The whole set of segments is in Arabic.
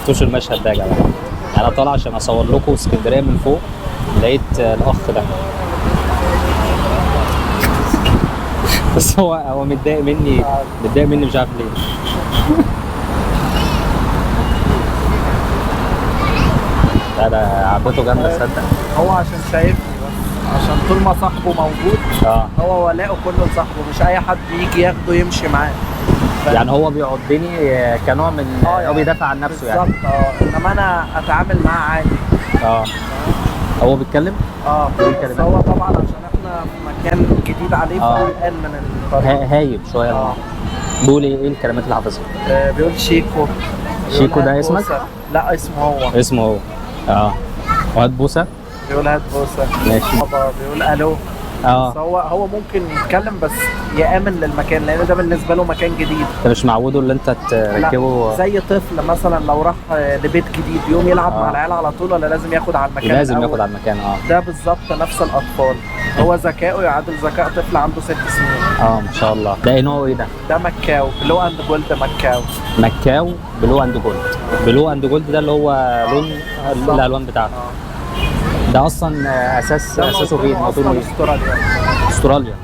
شفتوش المشهد ده يا جماعه؟ انا طالع عشان اصور لكم اسكندريه من فوق، لقيت الاخ ده بس هو متضايق مني، مش عارف ليه. لا ده عبيته جامده تصدق. هو عشان شايفني بس، عشان طول ما صاحبه موجود هو ولاؤه كله لصاحبه، مش اي حد يجي ياخده يمشي معاه. يعني هو بيعضني كنوع من هو بيدافع عن نفسه يعني. بالظبط. انما انا اتعامل معاه عادي. هو بيتكلم؟ بس هو طبعا عشان احنا في مكان جديد عليه فقلقان من الطريق. هايب شويه. بيقول ايه الكلمات اللي حافظها؟ بيقول شيكو. شيكو ده اسمك؟ لا اسمه هو. وهات بوسه. بيقول هات بوسه. ماشي. بيقول الو. بس هو ممكن يتكلم بس يامن للمكان، لان ده بالنسبه له مكان جديد. انت مش معوده اللي انت تركبه؟ زي طفل مثلا لو راح لبيت جديد يقوم يلعب مع العيال على طول، ولا لازم ياخد على المكان؟ لازم ياخد على المكان. ده بالظبط نفس الاطفال. هو ذكائه يعادل ذكاء طفل عنده 6 سنين. ما شاء الله. ده نوعه ايه ده؟ ده مكاو، بلو اند جولد. مكاو بلو اند جولد. بلو اند جولد ده اللي هو لون الالوان بتاعته. ده اصلا اساسه فين؟ موطنه استراليا.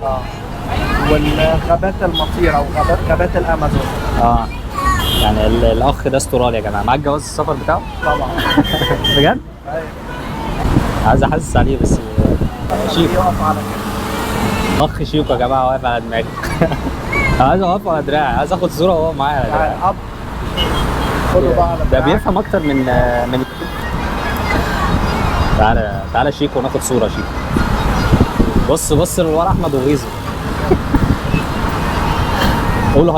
والغابات المطيره وغابات الامازون. يعني الاخ ده استراليا يا جماعه. معاك جواز السفر بتاعه؟ طبعا. بجد؟ ايوه. عايز احسس عليه بس. شيكو يقف على كده. اخ شيكو يا جماعه واقف على دماغي. انا عايز اوقفه على دراعي، عايز اخد صوره وهو معايا. الاب خده بقى على ده بيفهم اكتر من تعالى شيكو ناخد صوره. شيكو بص للورا احمد وغيظه. قول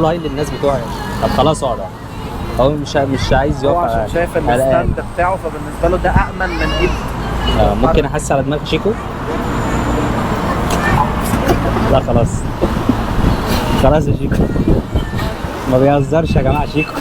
هاي للناس بتوعي. طب خلاص اقعد. هو مش عايز يقف. هو عشان شايف الستاند بتاعه فبالنسبه له ده امن من ايد. ممكن احس على دماغ شيكو؟ لا خلاص يا شيكو. ما بيهزرش يا جماعه شيكو.